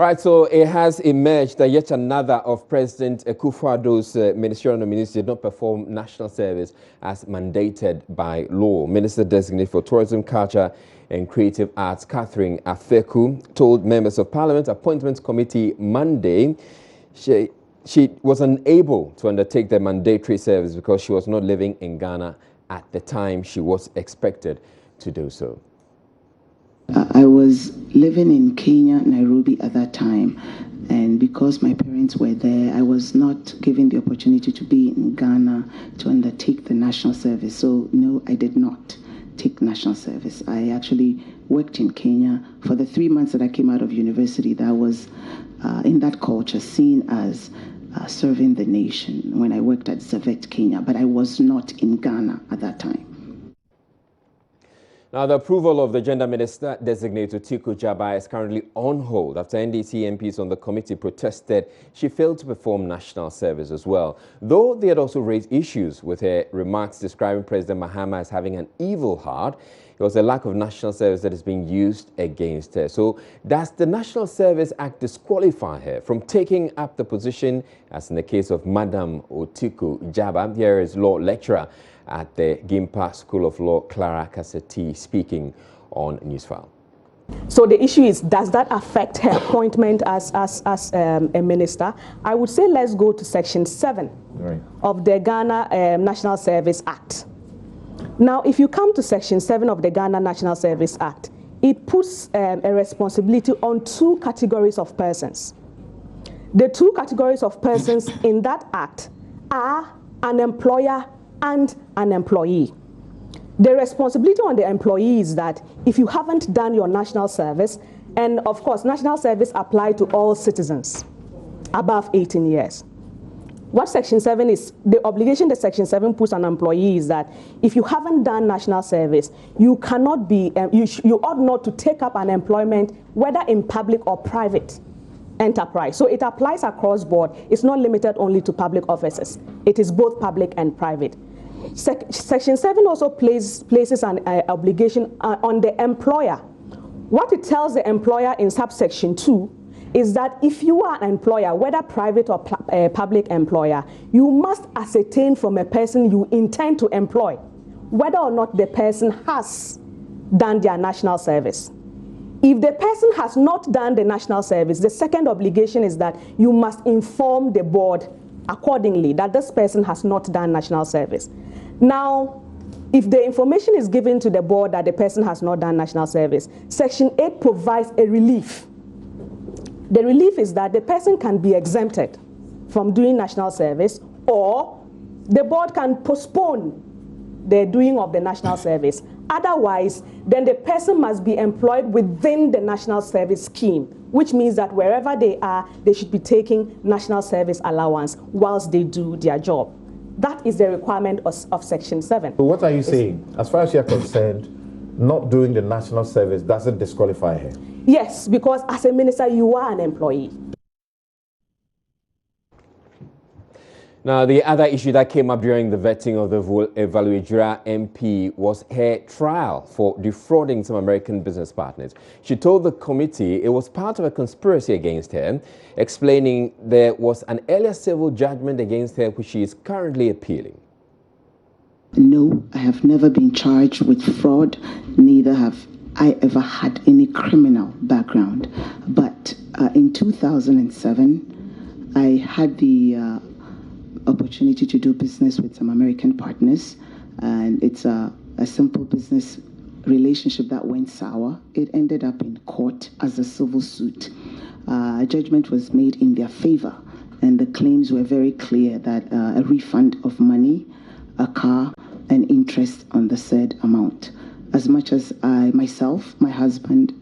All right, so it has emerged that yet another of President Akufo-Addo's ministerial nominees did not perform national service as mandated by law. Minister-designate for Tourism, Culture and Creative Arts, Catherine Afeku, told members of Parliament Appointments Committee Monday she was unable to undertake the mandatory service because she was not living in Ghana at the time she was expected to do so. I was living in Kenya, Nairobi at that time, and because my parents were there, I was not given the opportunity to be in Ghana to undertake the national service. So no, I did not take national service. I actually worked in Kenya for the 3 months that I came out of university. That was in that culture seen as serving the nation when I worked at Zavet, Kenya, but I was not in Ghana at that time. Now, the approval of the gender minister designate Atiku Jaba is currently on hold after NDC MPs on the committee protested she failed to perform national service as well. Though they had also raised issues with her remarks describing President Mahama as having an evil heart, it was a lack of national service that is being used against her. So does the National Service Act disqualify her from taking up the position, as in the case of Madam Atiku Jaba? Here is law lecturer at the Gimpa School of Law, Clara Kaseti, speaking on Newsfile. So the issue is, does that affect her appointment as a minister? I would say let's go to Section 7 of the Ghana National Service Act. Now, if you come to Section 7 of the Ghana National Service Act, it puts a responsibility on 2 categories of persons. The 2 categories of persons in that act are an employer and an employee. The responsibility on the employee is that if you haven't done your national service, and of course national service applies to all citizens above 18 years. What Section 7 is, the obligation that Section 7 puts on an employee is that if you haven't done national service, you cannot be, you ought not to take up an employment, whether in public or private enterprise. So it applies across board. It's not limited only to public offices. It is both public and private. Section 7 also places an obligation on the employer. What it tells the employer in subsection 2 is that if you are an employer, whether private or public employer, you must ascertain from a person you intend to employ whether or not the person has done their national service. If the person has not done the national service, the second obligation is that you must inform the board accordingly that this person has not done national service. Now, if the information is given to the board that the person has not done national service, Section 8 provides a relief. The relief is that the person can be exempted from doing national service, or the board can postpone the doing of the national service. Otherwise, then the person must be employed within the national service scheme, which means that wherever they are, they should be taking national service allowance whilst they do their job. That is the requirement of Section 7. So what are you saying? As far as you're concerned, not doing the national service doesn't disqualify her? Yes, because as a minister, you are an employee. Now, the other issue that came up during the vetting of the Evaluatora MP was her trial for defrauding some American business partners. She told the committee it was part of a conspiracy against her, explaining there was an earlier civil judgment against her which she is currently appealing. No, I have never been charged with fraud, neither have I ever had any criminal background. But in 2007, I had the opportunity to do business with some American partners, and it's a simple business relationship that went sour. It ended up in court as a civil suit. A judgment was made in their favor, and the claims were very clear that a refund of money, a car, and interest on the said amount. As much as I, myself, my husband,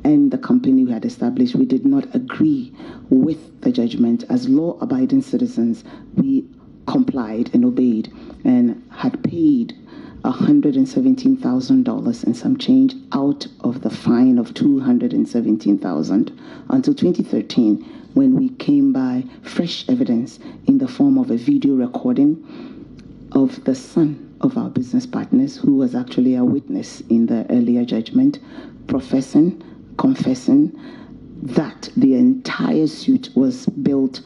and the company we had established, we did not agree with the judgment. As law-abiding citizens, we complied and obeyed and had paid $117,000 and some change out of the fine of $217,000 until 2013, when we came by fresh evidence in the form of a video recording of the son of our business partners, who was actually a witness in the earlier judgment, confessing that the entire suit was built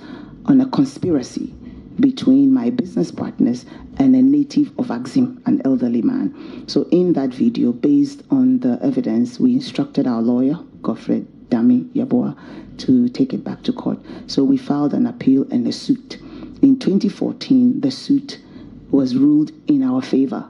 on a conspiracy between my business partners and a native of Axim, an elderly man. So in that video, based on the evidence, we instructed our lawyer, Godfrey Dami Yaboa, to take it back to court. So we filed an appeal and a suit. In 2014, the suit was ruled in our favor,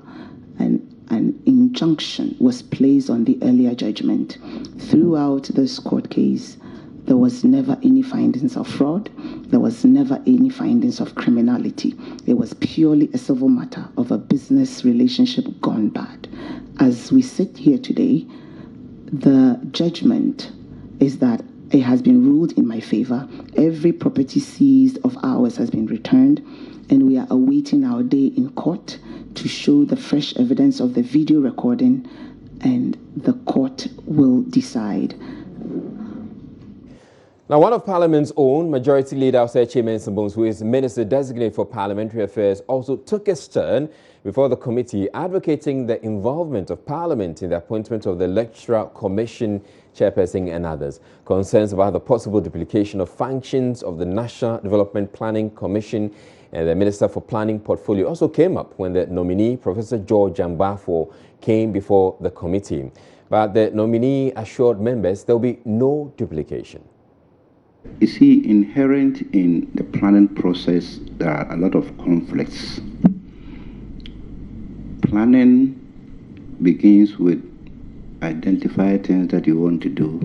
and an injunction was placed on the earlier judgment. Throughout this court case, there was never any findings of fraud. There was never any findings of criminality. It was purely a civil matter of a business relationship gone bad. As we sit here today, the judgment is that it has been ruled in my favor. Every property seized of ours has been returned, and we are awaiting our day in court to show the fresh evidence of the video recording, and the court will decide. Now, one of Parliament's own, Majority Leader Osechi Mensah-Bones, who is Minister Designate for Parliamentary Affairs, also took a stand before the committee advocating the involvement of Parliament in the appointment of the Electoral Commission chairperson and others. Concerns about the possible duplication of functions of the National Development Planning Commission and the Minister for Planning portfolio also came up when the nominee, Professor George Ambafo, came before the committee. But the nominee assured members there will be no duplication. You see, inherent in the planning process, there are a lot of conflicts. Planning begins with identifying things that you want to do,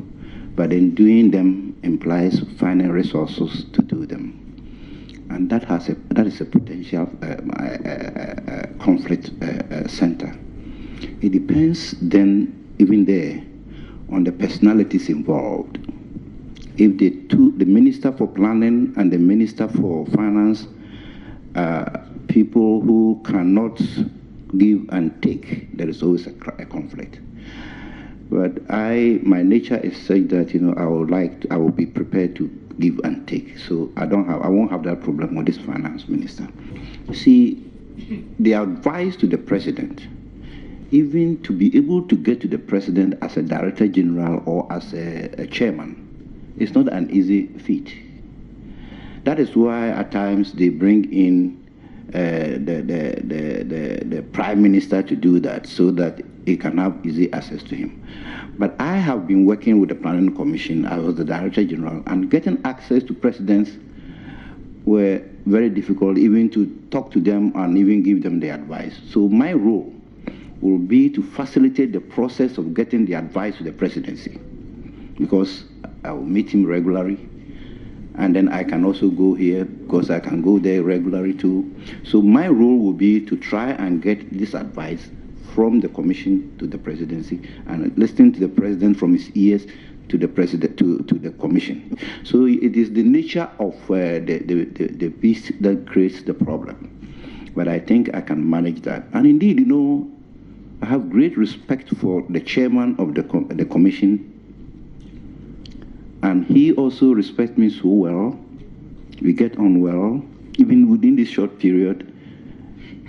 but then doing them implies finding resources to do them. And that is a potential conflict center. It depends then, even there, on the personalities involved. If the Minister for Planning and the Minister for Finance are people who cannot give and take, there is always a conflict. But my nature is such that, you know, I will be prepared to give and take. So I won't have that problem with this finance minister. See, the advice to the president, even to be able to get to the president as a director general or as a chairman, it's not an easy feat. That is why at times they bring in the prime minister to do that, so that he can have easy access to him. But I have been working with the Planning Commission. I was the Director General, and getting access to presidents were very difficult, even to talk to them and even give them the advice. So my role will be to facilitate the process of getting the advice to the presidency, because I will meet him regularly, and then I can also go here because I can go there regularly too. So my role will be to try and get this advice from the commission to the presidency, and listening to the president from his ears to the president to the commission. So it is the nature of the beast that creates the problem. But I think I can manage that. And indeed, you know, I have great respect for the chairman of the commission, and he also respects me so well. We get on well. Even within this short period,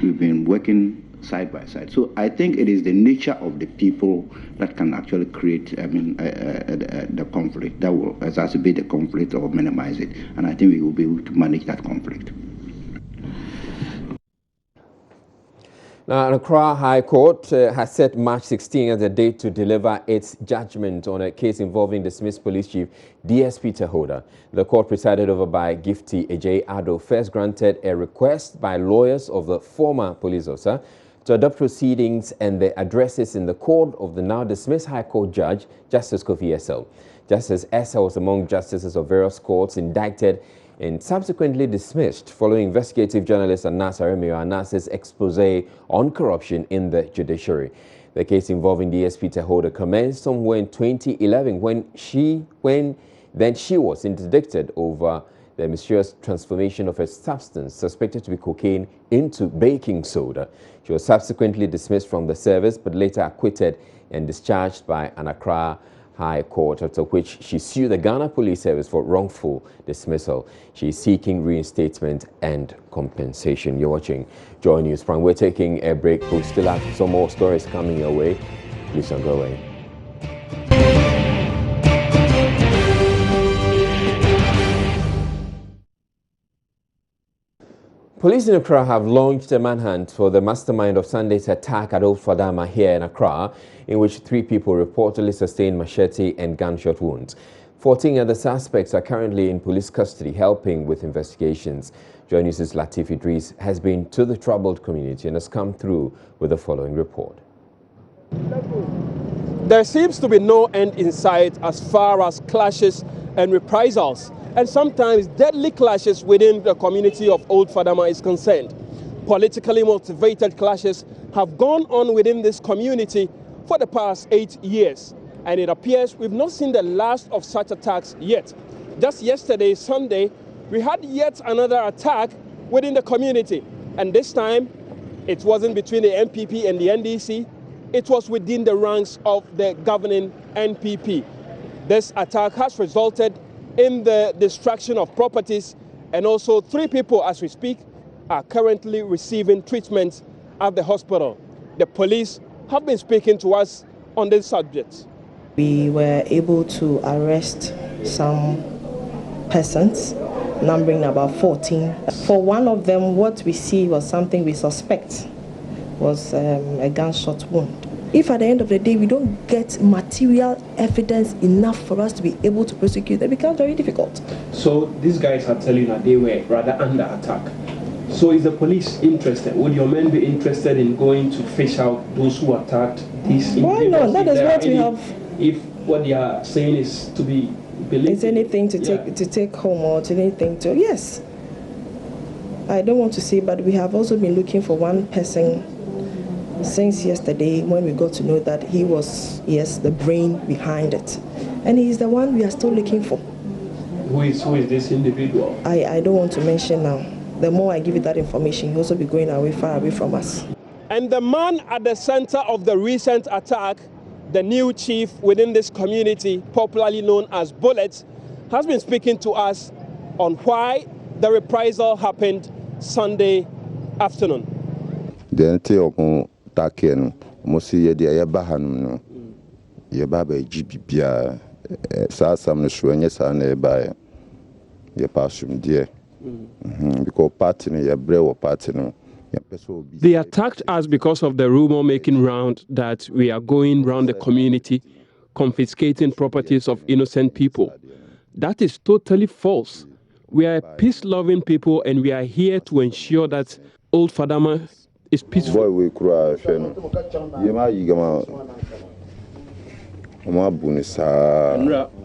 we've been working side by side. So I think it is the nature of the people that can actually create, the conflict, that will exacerbate the conflict or minimize it. And I think we will be able to manage that conflict. Now, Accra High Court has set March 16 as the date to deliver its judgment on a case involving dismissed police chief DSP Tehoda. The court, presided over by Gifty Ejay Ado, first granted a request by lawyers of the former police officer to adopt proceedings and the addresses in the court of the now dismissed High Court Judge, Justice Kofi Essel. Justice Essel was among justices of various courts indicted and subsequently dismissed following investigative journalist Anas Aremio Anas's expose on corruption in the judiciary. The case involving DSP Tehoda commenced somewhere in 2011 when she was interdicted over the mysterious transformation of a substance suspected to be cocaine into baking soda. She was subsequently dismissed from the service, but later acquitted and discharged by an Accra High Court, after which she sued the Ghana Police Service for wrongful dismissal. She is seeking reinstatement and compensation. You're watching Joy News Prime. We're taking a break. We'll still have some more stories coming your way. Please don't go away. Police in Accra have launched a manhunt for the mastermind of Sunday's attack at Old Fadama here in Accra, in which 3 people reportedly sustained machete and gunshot wounds. 14 other suspects are currently in police custody, helping with investigations. Joy News' Latif Idris has been to the troubled community and has come through with the following report. There seems to be no end in sight as far as clashes and reprisals, and sometimes deadly clashes within the community of Old Fadama is concerned. Politically motivated clashes have gone on within this community for the past 8 years, and it appears we've not seen the last of such attacks yet. Just yesterday, Sunday, we had yet another attack within the community, and this time it wasn't between the MPP and the NDC, it was within the ranks of the governing NPP. This attack has resulted in the destruction of properties, and also 3 people, as we speak, are currently receiving treatment at the hospital. The police have been speaking to us on this subject. We were able to arrest some persons, numbering about 14. For one of them, what we see was something we suspect was a gunshot wound. If at the end of the day we don't get material evidence enough for us to be able to prosecute, it becomes very difficult. So these guys are telling that they were rather under attack. So is the police interested? Would your men be interested in going to fish out those who attacked these individuals? Why not? That is what we have. If what they are saying is to be believed. Is anything to take home or to anything to? Yes. I don't want to say, but we have also been looking for one person since yesterday, when we got to know that he was, yes, the brain behind it. And he is the one we are still looking for. Who is this individual? I don't want to mention now. The more I give you that information, he'll also be going away, far away from us. And the man at the center of the recent attack, the new chief within this community, popularly known as Bullet, has been speaking to us on why the reprisal happened Sunday afternoon. Takeno mosi ye dia ye ba hanum no ye ba ba bibia sa sam no hwanye sa na e ba ye pasum die because party no ye brew party no. They attacked us because of the rumor making round that we are going round the community confiscating properties of innocent people. That is totally false. We are peace-loving people, and we are here to ensure that Old Fadama is peaceful.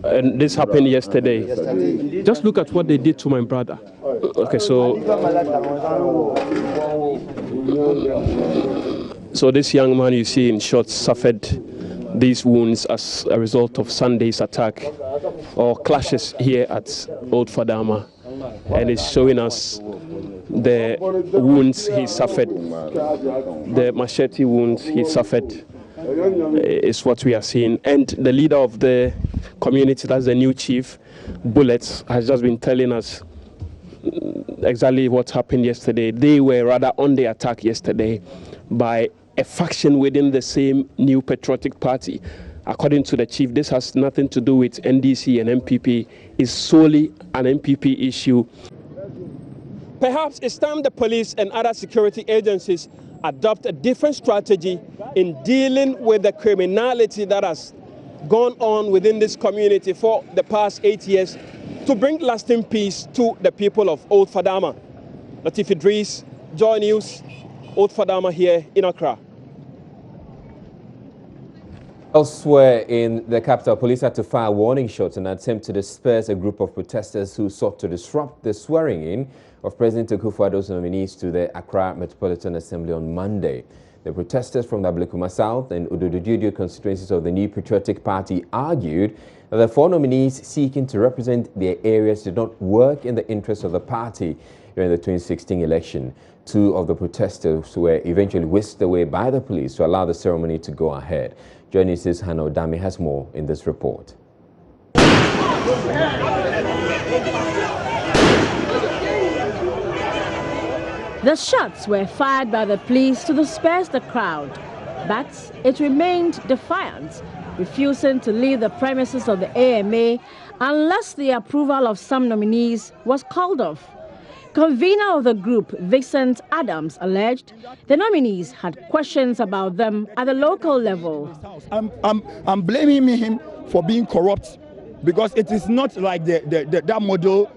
And this happened yesterday. Just look at what they did to my brother. Okay, so this young man you see in shorts suffered these wounds as a result of Sunday's attack or clashes here at Old Fadama, and it's showing us the wounds he suffered, the machete wounds he suffered is what we are seeing. And the leader of the community, that's the new chief, Bullet, has just been telling us exactly what happened yesterday. They were rather on the attack yesterday by a faction within the same New Patriotic Party. According to the chief, this has nothing to do with NDC and MPP. It's solely an MPP issue. Perhaps it's time the police and other security agencies adopt a different strategy in dealing with the criminality that has gone on within this community for the past 8 years to bring lasting peace to the people of Old Fadama. Latif Idris, Joy News, Old Fadama here in Accra. Elsewhere in the capital, police had to fire warning shots in an attempt to disperse a group of protesters who sought to disrupt the swearing-in of President Akufo-Addo's nominees to the Accra Metropolitan Assembly on Monday. The protesters from the Ablekuma South and Odododudu constituencies of the New Patriotic Party argued that the 4 nominees seeking to represent their areas did not work in the interest of the party during the 2016 election. 2 of the protesters were eventually whisked away by the police to allow the ceremony to go ahead. Journalist Hannah Odami has more in this report. The shots were fired by the police to disperse the crowd, but it remained defiant, refusing to leave the premises of the AMA unless the approval of some nominees was called off. Convener of the group, Vincent Adams, alleged the nominees had questions about them at the local level. I'm blaming him for being corrupt because it is not like that model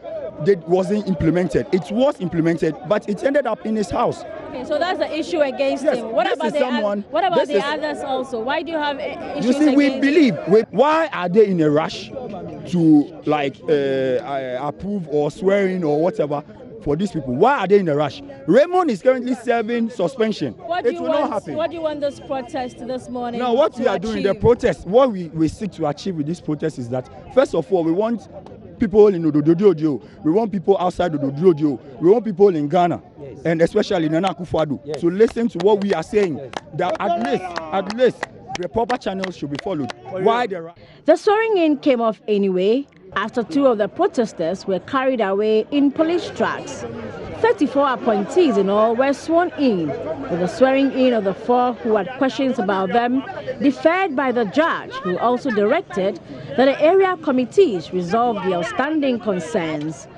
that wasn't implemented. It was implemented, but it ended up in his house. Okay, so that's the issue against him. What about the others also? Why do you have issues? You see, we believe. Why are they in a rush to approve or swear in or whatever for these people? Why are they in a rush? Raymond is currently serving suspension. What do you want this protest this morning? Now, what we are doing, the protest, what we seek to achieve with this protest is that, first of all, we want people in Odododio, we want people outside Odododio, we want people in Ghana, and especially in Nana Akufo-Addo, to listen to what we are saying, that at least the proper channels should be followed. The swearing-in came off anyway, after 2 of the protesters were carried away in police trucks. 34 appointees in all were sworn in, with the swearing-in of the 4 who had questions about them deferred by the judge, who also directed that the area committees resolve the outstanding concerns.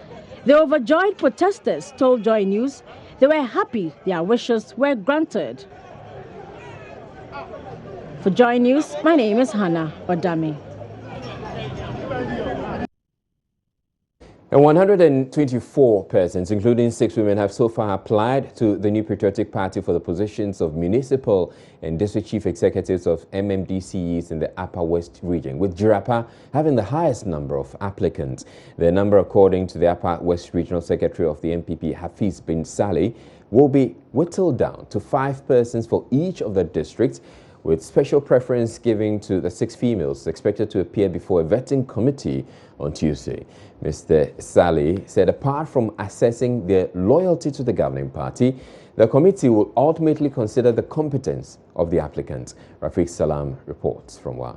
The overjoyed protesters told Joy News they were happy their wishes were granted. For Joy News, my name is Hannah Odami. And 124 persons, including 6 women, have so far applied to the New Patriotic Party for the positions of municipal and district chief executives of MMDCEs in the Upper West region, with Jirapa having the highest number of applicants. The number, according to the Upper West Regional Secretary of the NPP, Hafiz bin Saleh, will be whittled down to 5 persons for each of the districts, with special preference given to the 6 females expected to appear before a vetting committee on Tuesday. Mr. Saleh said apart from assessing their loyalty to the governing party, the committee will ultimately consider the competence of the applicants. Rafiq Salam reports from WA.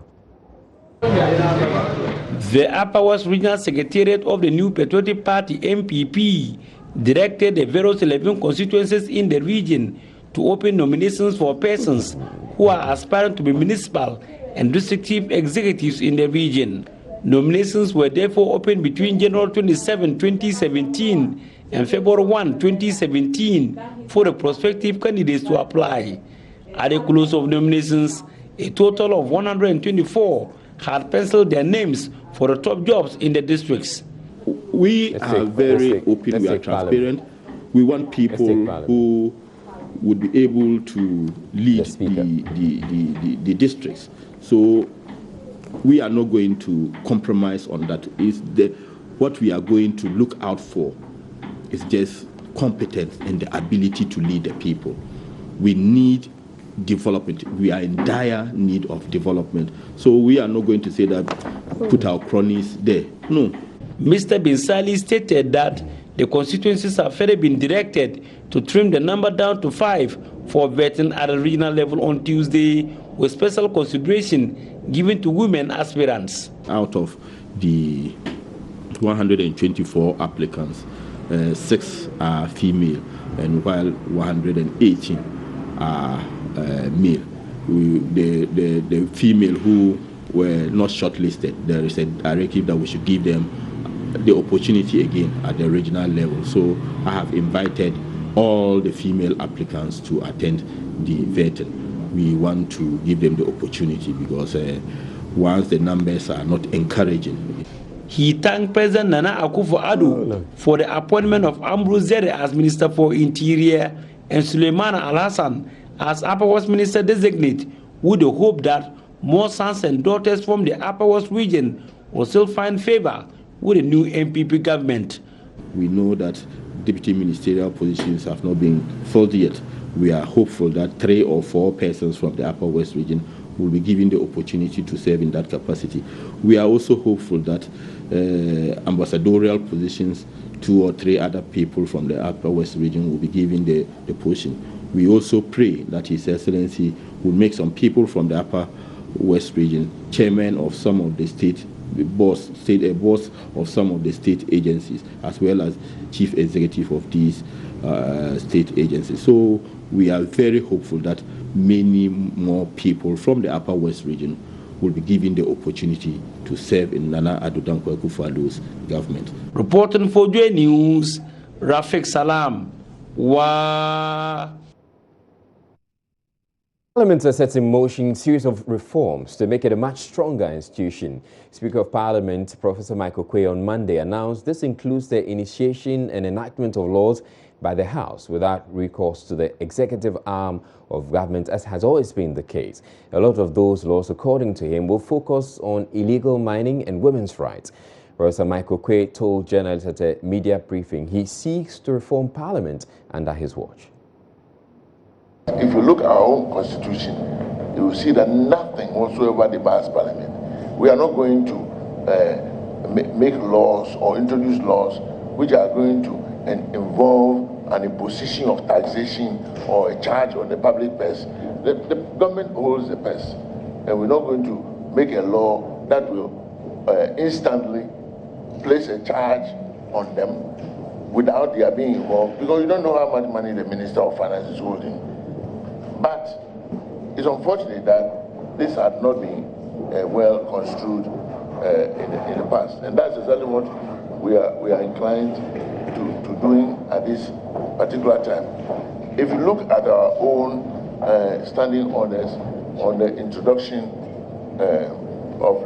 The Upper West Regional Secretariat of the New Patriotic Party, MPP, directed the various 11 constituencies in the region to open nominations for persons who are aspiring to be municipal and district chief executives in the region. Nominations were therefore opened between January 27, 2017 and February 1, 2017 for the prospective candidates to apply. At the close of nominations, a total of 124 had penciled their names for the top jobs in the districts. We are very open, we are transparent. We want people who would be able to lead the districts. So we are not going to compromise on that. What we are going to look out for is just competence and the ability to lead the people. We need development. We are in dire need of development. So we are not going to say that put our cronies there. No. Mr. bin Saleh stated that the constituencies have further been directed to trim the number down to 5 for vetting at a regional level on Tuesday, with special consideration given to women aspirants. Out of the 124 applicants, 6 are female, and while 118 are male. The female who were not shortlisted, there is a directive that we should give them the opportunity again at the regional level. So I have invited all the female applicants to attend the vetting. We want to give them the opportunity because once the numbers are not encouraging. He thanked President Nana Akufo-Addo for the appointment of Ambrose Zere as Minister for Interior and Suleimana Al-Hassan as Upper West Minister designate, with the hope that more sons and daughters from the Upper West region will still find favor with the new MPP government. We know that deputy ministerial positions have not been filled yet. We are hopeful that 3 or 4 persons from the Upper West region will be given the opportunity to serve in that capacity. We are also hopeful that ambassadorial positions, 2 or 3 other people from the Upper West region will be given the position. We also pray that His Excellency will make some people from the Upper West region chairman of some of the state boss of some of the state agencies, as well as chief executive of these state agencies. So we are very hopeful that many more people from the Upper West region will be given the opportunity to serve in Nana Addo Dankwa Akufo-Addo's government. Reporting for Joy News, Rafik Salam. Parliament has set in motion a series of reforms to make it a much stronger institution. Speaker of Parliament, Professor Michael Quay, on Monday announced this includes the initiation and enactment of laws by the House without recourse to the executive arm of government, as has always been the case. A lot of those laws, according to him, will focus on illegal mining and women's rights. Professor Michael Quay told journalists at a media briefing he seeks to reform Parliament under his watch. If you look at our own constitution, you will see that nothing whatsoever debars Parliament. We are not going to make laws or introduce laws which are going to involve an imposition of taxation or a charge on the public purse. The government holds the purse, and we're not going to make a law that will instantly place a charge on them without their being involved, because you don't know how much money the Minister of Finance is holding. But it's unfortunate that this had not been well construed in the past, and that's exactly what we are inclined to doing at this particular time. If you look at our own standing orders on the introduction of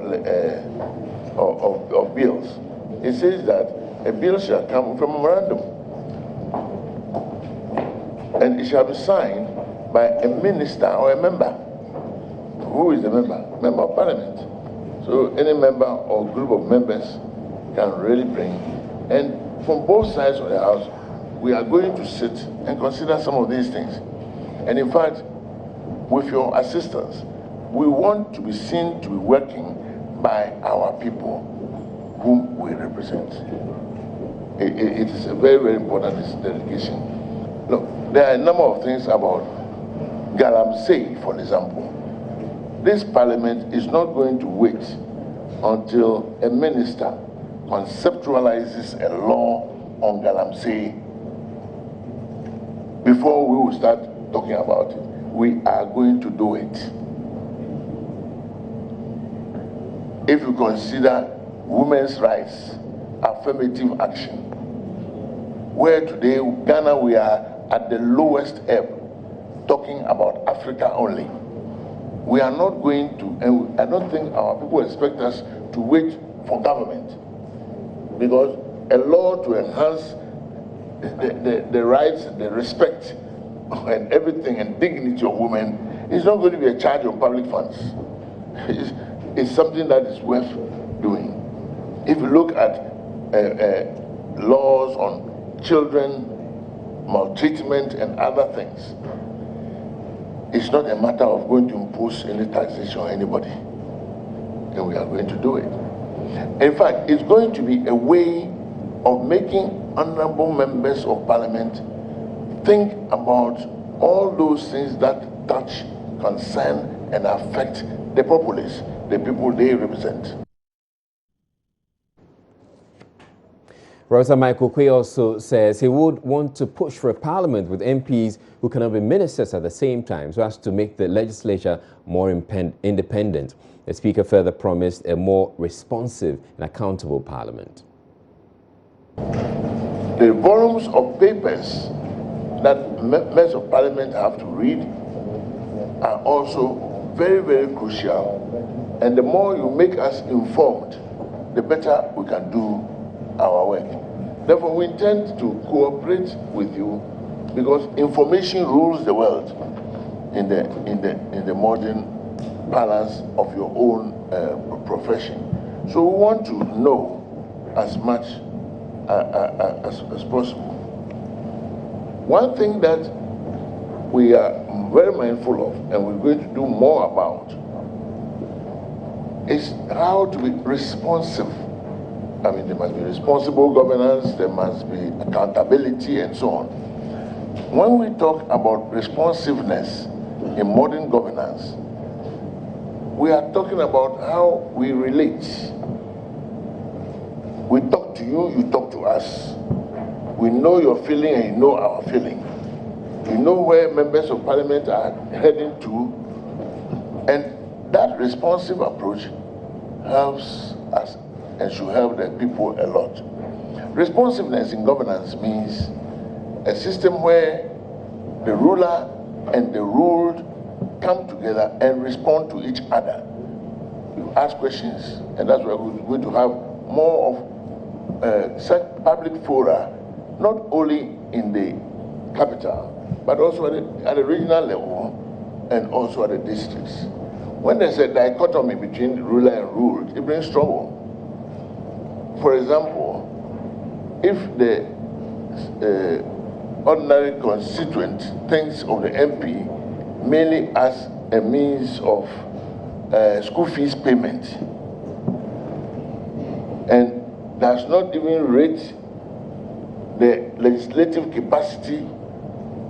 bills, it says that a bill shall come from a memorandum, and it shall be signed by a minister or a member. Who is the member? Member of Parliament. So any member or group of members can really bring. And from both sides of the House, we are going to sit and consider some of these things. And in fact, with your assistance, we want to be seen to be working by our people whom we represent. It is a very, very important delegation. Look, there are a number of things about galamsey, for example. This Parliament is not going to wait until a minister conceptualizes a law on galamsey before we will start talking about it. We are going to do it. If you consider women's rights, affirmative action, where today, Ghana, we are at the lowest ebb, talking about Africa only. We are not going to, and I don't think our people expect us to wait for government, because a law to enhance the rights, the respect, and everything, and dignity of women is not going to be a charge on public funds. It's something that is worth doing. If you look at laws on children, maltreatment, and other things, it's not a matter of going to impose any taxation on anybody, and we are going to do it. In fact, it's going to be a way of making honorable members of Parliament think about all those things that touch, concern, and affect the populace, the people they represent. Professor Michael Quay also says he would want to push for a parliament with MPs who cannot be ministers at the same time, so as to make the legislature more independent. The Speaker further promised a more responsive and accountable parliament. The volumes of papers that members of Parliament have to read are also very, very crucial. And the more you make us informed, the better we can do our work. Therefore, we intend to cooperate with you, because information rules the world in the modern balance of your own profession. So we want to know as much as possible. One thing that we are very mindful of, and we're going to do more about, is how to be responsive. I mean, there must be responsible governance, there must be accountability, and so on. When we talk about responsiveness in modern governance, we are talking about how we relate. We talk to you, you talk to us. We know your feeling and you know our feeling. You know where members of Parliament are heading to, and that responsive approach helps us and should help the people a lot. Responsiveness in governance means a system where the ruler and the ruled come together and respond to each other. You ask questions, and that's why we're going to have more of such public fora, not only in the capital, but also at the regional level and also at the districts. When there's a dichotomy between ruler and ruled, it brings trouble. For example, if the ordinary constituent thinks of the MP merely as a means of school fees payment and does not even rate the legislative capacity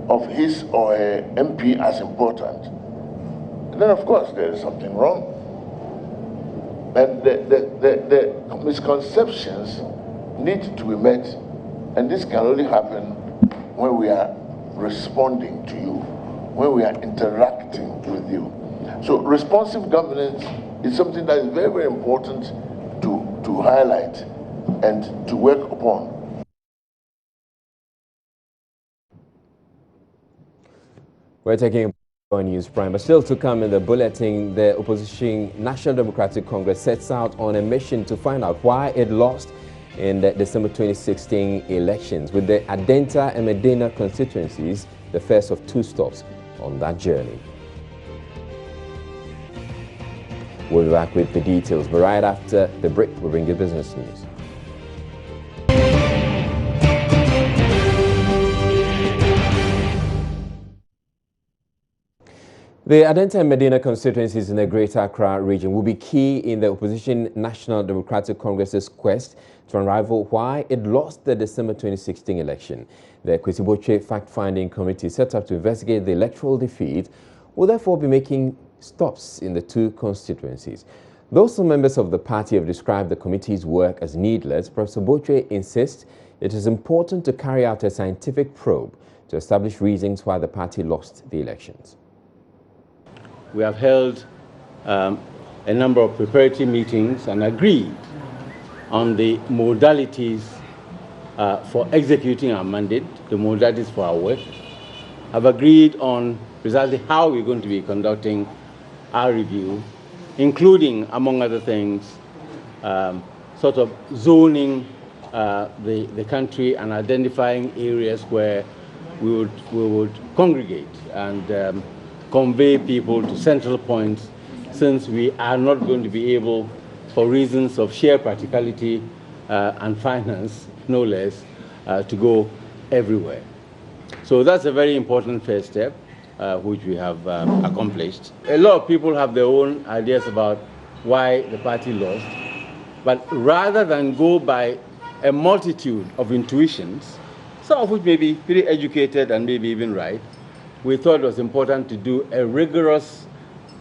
of his or her MP as important, then of course there is something wrong. And the misconceptions need to be met, and this can only happen when we are responding to you, when we are interacting with you. So responsive governance is something that is very, very important to highlight and to work upon. We're taking on News Prime, but still to come in the bulletin, the opposition National Democratic Congress sets out on a mission to find out why it lost in the December 2016 elections, with the Adenta and Medina constituencies the first of two stops on that journey. We'll be back with the details, but right after the break, we'll bring you business news. The Adenta and Medina constituencies in the Greater Accra region will be key in the opposition National Democratic Congress's quest to unravel why it lost the December 2016 election. The Kwesi fact-finding committee set up to investigate the electoral defeat will therefore be making stops in the two constituencies. Though some members of the party have described the committee's work as needless, Professor Boche insists it is important to carry out a scientific probe to establish reasons why the party lost the elections. We have held a number of preparatory meetings and agreed on the modalities for executing our mandate, the modalities for our work. Have agreed on precisely how we're going to be conducting our review, including, among other things, sort of zoning the country and identifying areas where we would congregate and convey people to central points, since we are not going to be able, for reasons of sheer practicality and finance, no less, to go everywhere. So that's a very important first step, which we have accomplished. A lot of people have their own ideas about why the party lost, but rather than go by a multitude of intuitions, some of which may be pretty educated and maybe even right, we thought it was important to do a rigorous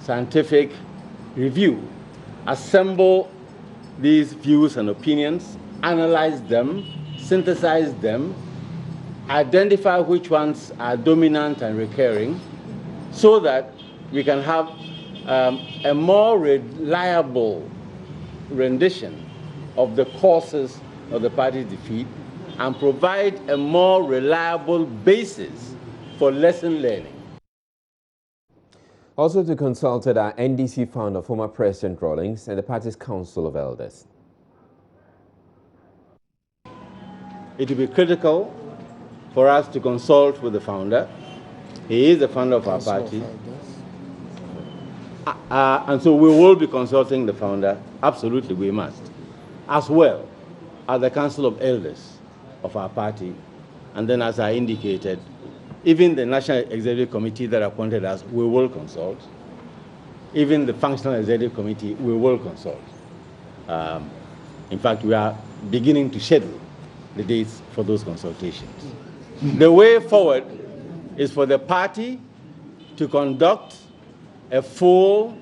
scientific review, assemble these views and opinions, analyze them, synthesize them, identify which ones are dominant and recurring, so that we can have a more reliable rendition of the causes of the party's defeat and provide a more reliable basis for lesson learning. Also to consulted our NDC founder, former President Rawlings, and the party's Council of Elders. It will be critical for us to consult with the founder. He is the founder of our party. And so we will be consulting the founder. Absolutely, we must. As well as the Council of Elders of our party. And then, as I indicated, even the National Executive Committee that appointed us, we will consult. Even the Functional Executive Committee, we will consult. In fact, we are beginning to schedule the dates for those consultations. The way forward is for the party to conduct a full,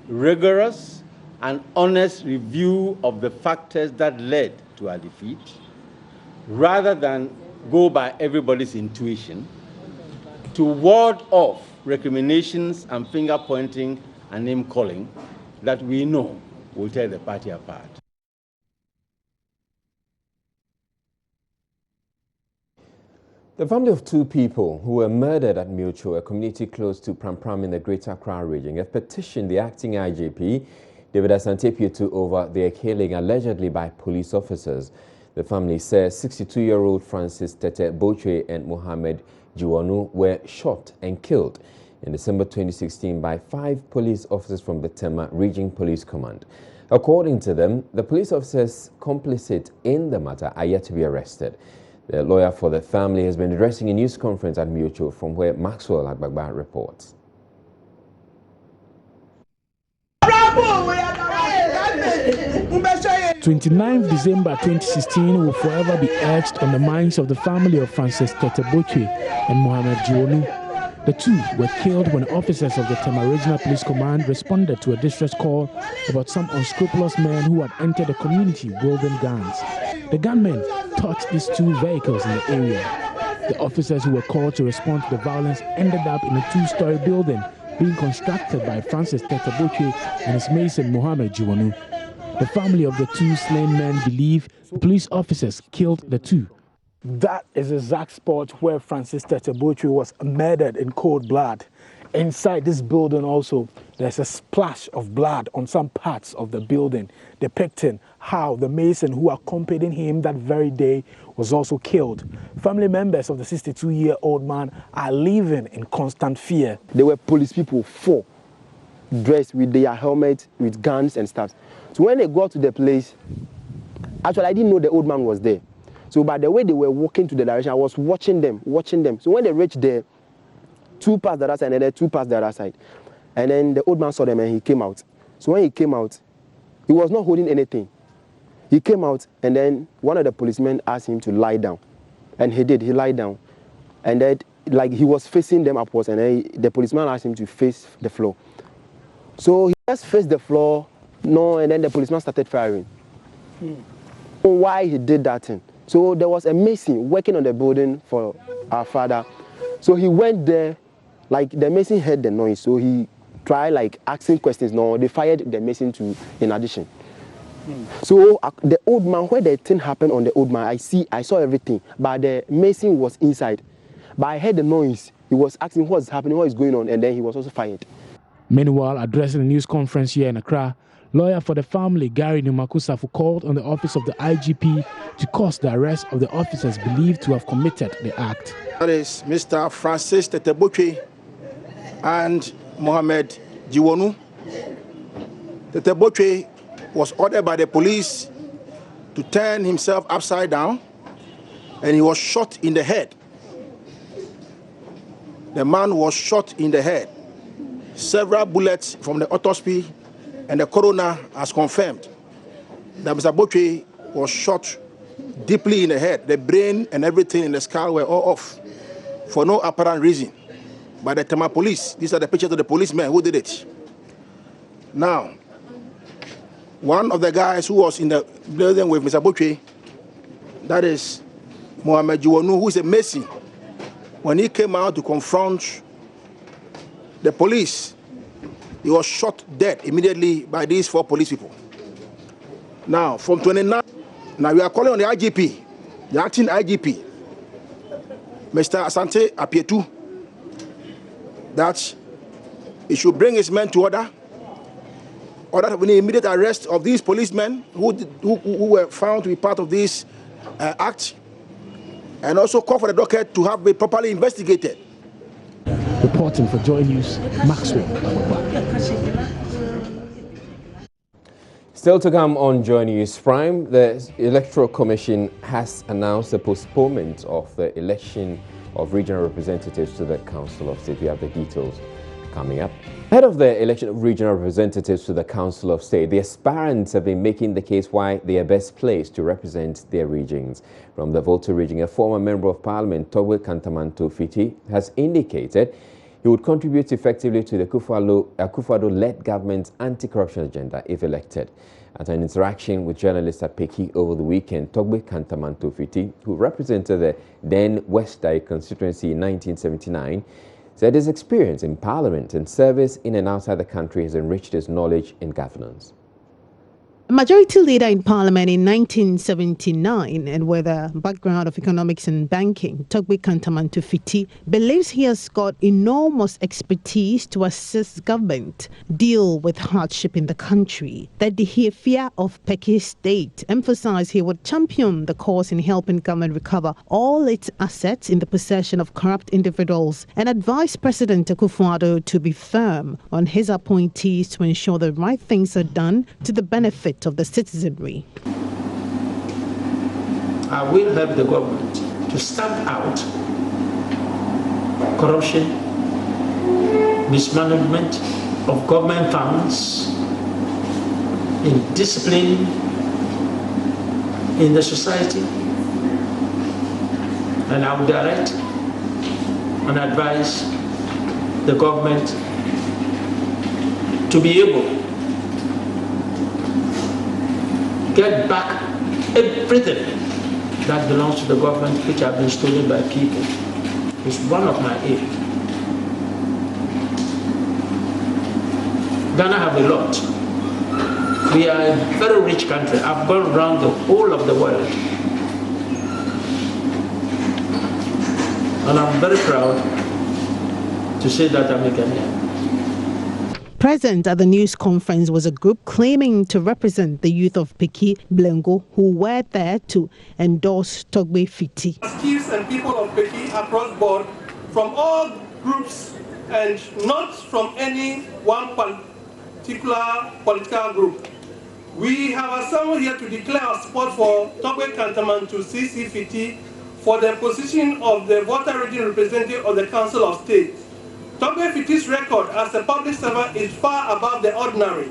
rigorous, and honest review of the factors that led to our defeat, rather than go by everybody's intuition, to ward off recriminations and finger-pointing and name-calling that we know will tear the party apart. The family of two people who were murdered at Mutual, a community close to Pram Pram in the Greater Accra region, have petitioned the acting IGP, David Asante-Pietu, over their killing allegedly by police officers. The family says 62-year-old Francis Tete Bochwe and Mohammed Jiwanu were shot and killed in December 2016 by 5 police officers from the Tema Region Police Command. According to them, the police officers complicit in the matter are yet to be arrested. The lawyer for the family has been addressing a news conference at Mutual, from where Maxwell Agbagba reports. 29th December 2016 will forever be etched on the minds of the family of Francis Tete Bochwe and Mohammed Jiwanu. The two were killed when officers of the Tema Regional Police Command responded to a distress call about some unscrupulous men who had entered the community wielding guns. The gunmen touched these 2 vehicles in the area. The officers who were called to respond to the violence ended up in a 2-story building being constructed by Francis Tete Bochwe and his mason Mohammed Jiwanu. The family of the 2 slain men believe the police officers killed the 2. That is the exact spot where Francis Tete Bochwe was murdered in cold blood. Inside this building also, there's a splash of blood on some parts of the building, depicting how the mason who accompanied him that very day was also killed. Family members of the 62-year-old man are living in constant fear. There were police people, 4, dressed with their helmets, with guns and stuff. So when they got to the place, actually I didn't know the old man was there. So by the way they were walking to the direction, I was watching them. So when they reached there, 2 passed the other side and then 2 passed the other side. And then the old man saw them and he came out. So when he came out, he was not holding anything. He came out and then one of the policemen asked him to lie down. And he did, he lied down. And then like he was facing them upwards and then the policeman asked him to face the floor. So he just faced the floor, and then the policeman started firing. Why he did that thing? So there was a mason working on the building for our father. So he went there, like the mason heard the noise. So he tried like asking questions. No, they fired the mason too in addition. So the old man, where the thing happened on the old man, I saw everything. But the mason was inside. But I heard the noise. He was asking what's happening, what is going on, and then he was also fired. Meanwhile, addressing a news conference here in Accra, lawyer for the family, Gary Numakusafu, called on the office of the IGP to cause the arrest of the officers believed to have committed the act. That is Mr. Francis Tete Bochwe and Mohammed Jiwanu. Tete Bochwe was ordered by the police to turn himself upside down and he was shot in the head. The man was shot in the head. Several bullets from the autopsy and the coroner has confirmed that Mr. Bochwe was shot deeply in the head. The brain and everything in the skull were all off for no apparent reason by the Tema police. These are the pictures of the policemen who did it. Now, one of the guys who was in the building with Mr. Bochwe, that is Mohammed Jiwanu, who is a mason, when he came out to confront the police, he was shot dead immediately by these 4 police people. Now, from 29, now we are calling on the IGP, the acting IGP, Mr. Asante-Pietu, that he should bring his men to order for the immediate arrest of these policemen who were found to be part of this act, and also call for the docket to have been properly investigated. Reporting for Joy News, Maxwell. Still to come on Joy News Prime, the Electoral Commission has announced the postponement of the election of regional representatives to the Council of State. We have the details coming up. Ahead of the election of regional representatives to the Council of State, the aspirants have been making the case why they are best placed to represent their regions. From the Volta region, a former Member of Parliament, Togwe Kantamanto Fiti, has indicated he would contribute effectively to the Akufo-Addo-led government's anti-corruption agenda if elected. At an interaction with journalists at Peki over the weekend, Togwe Kantamanto Fiti, who represented the then West Dai constituency in 1979, said his experience in Parliament and service in and outside the country has enriched his knowledge in governance. A majority leader in Parliament in 1979 and with a background of economics and banking, Togbe Kantamanto Fiti believes he has got enormous expertise to assist government deal with hardship in the country. That the fear of Peki State emphasized he would champion the cause in helping government recover all its assets in the possession of corrupt individuals and advised President Akufo-Addo to be firm on his appointees to ensure the right things are done to the benefit of the citizenry. I will help the government to stamp out corruption, mismanagement of government funds, indiscipline in the society, and I will direct and advise the government to be able get back everything that belongs to the government which have been stolen by people. It's one of my aims. Ghana have a lot. We are a very rich country. I've gone around the whole of the world. And I'm very proud to say that I'm a Ghanaian. Present at the news conference was a group claiming to represent the youth of Peki Blengo who were there to endorse Togbe Fiti. Chiefs and people of Peki across board from all groups and not from any one particular political group. We have assembled here to declare our support for Togbe Kantamanto CC Fiti for the position of the Volta Region representative of the Council of State. Togbe Fiti's record as a public servant is far above the ordinary.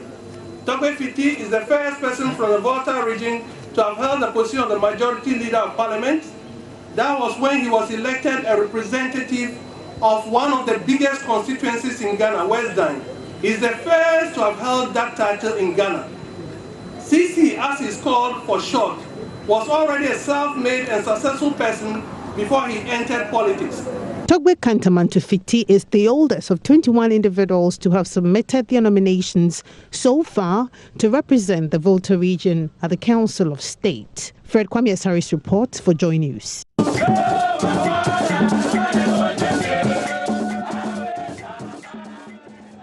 Togbe Fiti is the first person from the Volta region to have held the position of the majority leader of parliament. That was when he was elected a representative of one of the biggest constituencies in Ghana, Western. He's the first to have held that title in Ghana. CC, as he's called for short, was already a self-made and successful person before he entered politics. Togbe Kantamanto Fiti is the oldest of 21 individuals to have submitted their nominations so far to represent the Volta region at the Council of State. Fred Kwame Asari's report for Joy News.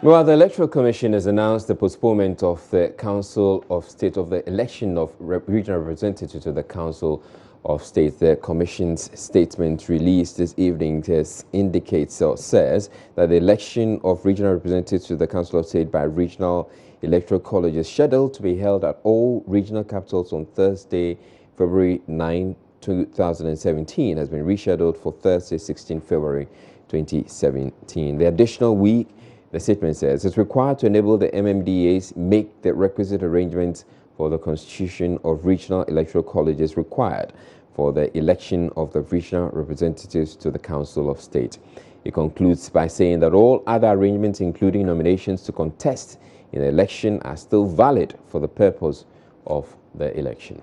Well, the Electoral Commission has announced the postponement of the Council of State of the election of regional representatives to the Council of State. The Commission's statement released this evening indicates or says that the election of regional representatives to the Council of State by regional electoral colleges scheduled to be held at all regional capitals on Thursday, February 9, 2017 has been rescheduled for Thursday, 16 February 2017. The additional week, the statement says, is required to enable the MMDCEs make the requisite arrangements for the constitution of regional electoral colleges required for the election of the regional representatives to the Council of State. It concludes by saying that all other arrangements, including nominations to contest in the election, are still valid for the purpose of the election.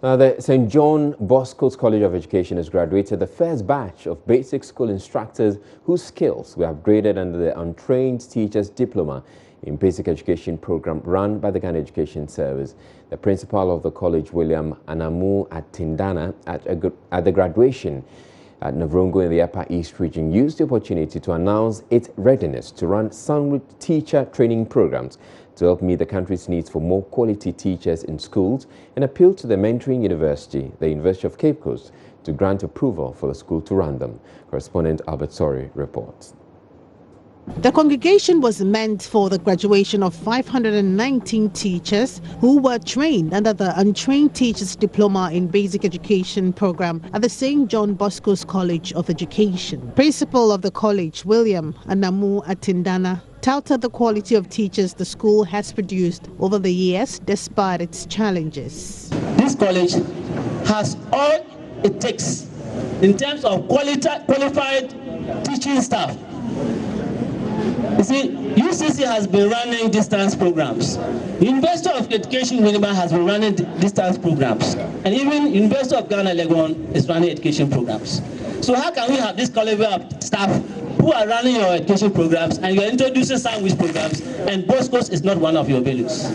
Now, the St. John Bosco's College of Education has graduated the first batch of basic school instructors whose skills were upgraded under the Untrained Teachers Diploma in Basic Education program run by the Ghana Education Service. The principal of the college, William Anamu Atindana, at the graduation at Navrongo in the Upper East region, used the opportunity to announce its readiness to run some teacher training programs to help meet the country's needs for more quality teachers in schools, and appealed to the mentoring university, the University of Cape Coast, to grant approval for the school to run them. Correspondent Albert Sori reports. The congregation was meant for the graduation of 519 teachers who were trained under the Untrained Teachers Diploma in Basic Education program at the St. John Bosco's College of Education. Principal of the college, William Anamu Atindana, touted the quality of teachers the school has produced over the years despite its challenges. This college has all it takes in terms of qualified teaching staff. You see, UCC has been running distance programs. University of Education Winneba has been running distance programs. And even University of Ghana Legon is running education programs. So how can we have this caliber of staff who are running your education programs and you're introducing sandwich programs, and Bosco's is not one of your values.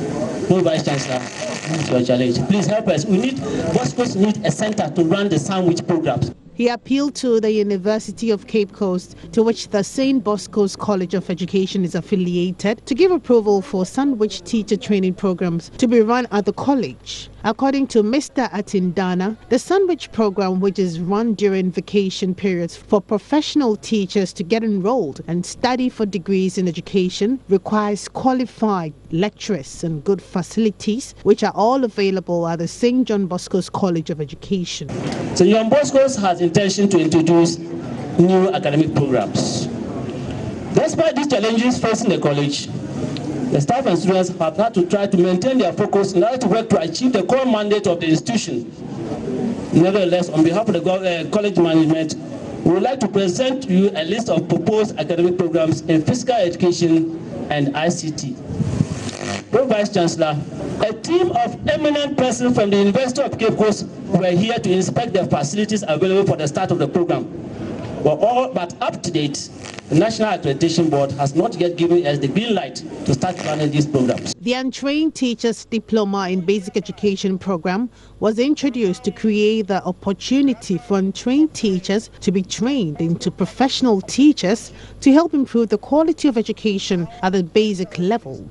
No, Vice Chancellor, this is your challenge. Please help us. Bosco's need a center to run the sandwich programs. He appealed to the University of Cape Coast, to which the St. Bosco's College of Education is affiliated, to give approval for sandwich teacher training programs to be run at the college. According to Mr. Atindana, the sandwich program, which is run during vacation periods for professional teachers to get enrolled and study for degrees in education, requires qualified lecturers and good facilities, which are all available at the St. John Bosco's College of Education. St. John Bosco's has intention to introduce new academic programs. Despite these challenges facing the college, the staff and students have had to try to maintain their focus in order to work to achieve the core mandate of the institution. Nevertheless, on behalf of the college management, we would like to present to you a list of proposed academic programs in physical education and ICT. Vice Chancellor, a team of eminent persons from the University of Cape Coast were here to inspect the facilities available for the start of the program. But up to date, the National Accreditation Board has not yet given us the green light to start running these programs. The Untrained Teachers Diploma in Basic Education program was introduced to create the opportunity for untrained teachers to be trained into professional teachers to help improve the quality of education at the basic level.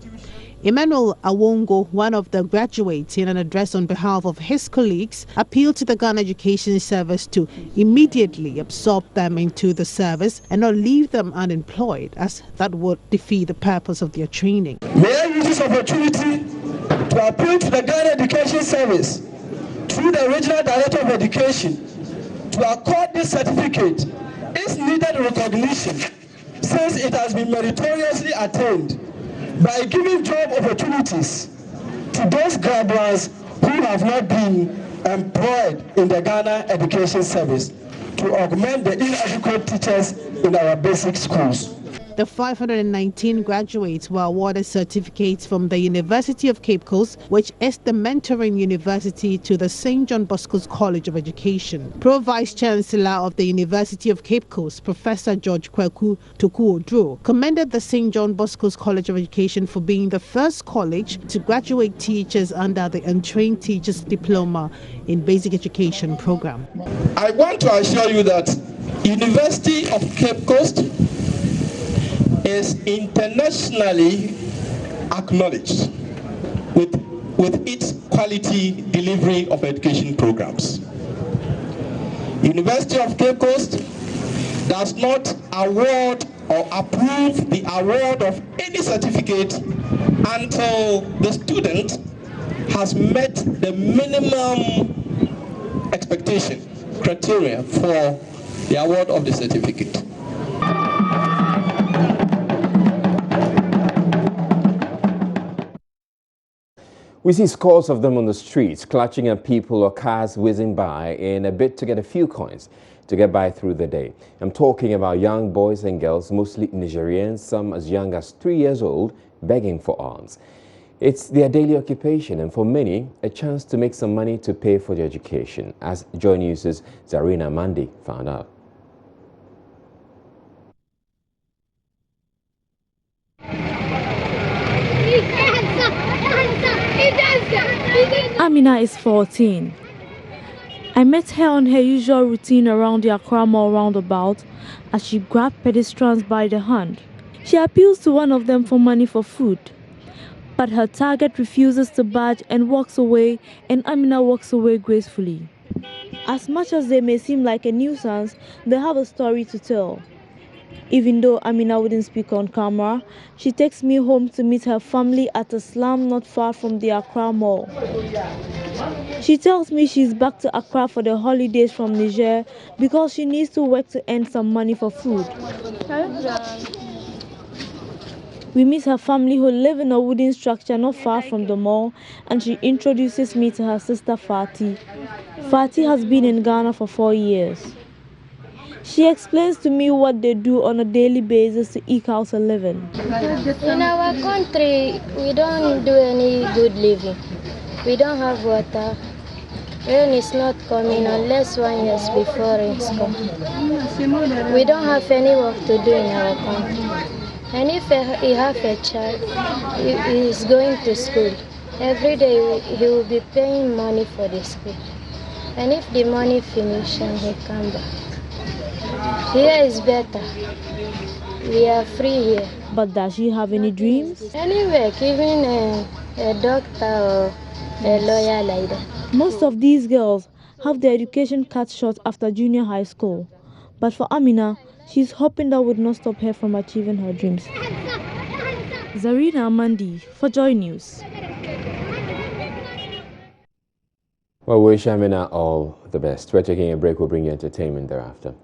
Emmanuel Awongo, one of the graduates, in an address on behalf of his colleagues, appealed to the Ghana Education Service to immediately absorb them into the service and not leave them unemployed, as that would defeat the purpose of their training. May I use this opportunity to appeal to the Ghana Education Service through the Regional Director of Education to accord this certificate its needed recognition, since it has been meritoriously attained, by giving job opportunities to those graduates who have not been employed in the Ghana Education Service to augment the inadequate teachers in our basic schools. The 519 graduates were awarded certificates from the University of Cape Coast, which is the mentoring university to the St. John Bosco's College of Education. Pro-Vice Chancellor of the University of Cape Coast, Professor George Kwaku Toku-Odro, commended the St. John Bosco's College of Education for being the first college to graduate teachers under the Untrained Teachers Diploma in Basic Education program. I want to assure you that University of Cape Coast is internationally acknowledged with its quality delivery of education programs. University of Cape Coast does not award or approve the award of any certificate until the student has met the minimum expectation criteria for the award of the certificate. We see scores of them on the streets, clutching at people or cars whizzing by in a bid to get a few coins to get by through the day. I'm talking about young boys and girls, mostly Nigerians, some as young as 3 years old, begging for alms. It's their daily occupation, and for many, a chance to make some money to pay for their education, as Joy News' Zarina Mandi found out. Amina is 14. I met her on her usual routine around the Accra Mall roundabout as she grabbed pedestrians by the hand. She appeals to one of them for money for food, but her target refuses to budge and walks away, and Amina walks away gracefully. As much as they may seem like a nuisance, they have a story to tell. Even though Amina wouldn't speak on camera, she takes me home to meet her family at a slum not far from the Accra Mall. She tells me she's back to Accra for the holidays from Niger because she needs to work to earn some money for food. We meet her family, who live in a wooden structure not far from the mall, and she introduces me to her sister Fati. Fati has been in Ghana for 4 years. She explains to me what they do on a daily basis to eke out a living. In our country, we don't do any good living. We don't have water. Rain is not coming unless 1 year before rains come. We don't have any work to do in our country. And if he have a child, he is going to school. Every day he will be paying money for the school. And if the money finish and he come back. Here is better. We are free here. But does she have any dreams? Anyway, even a doctor or a lawyer like that. Most of these girls have their education cut short after junior high school. But for Amina, she's hoping that would not stop her from achieving her dreams. Zarina Amandi for Joy News. Well, we wish Amina all the best. We're taking a break. We'll bring you entertainment thereafter.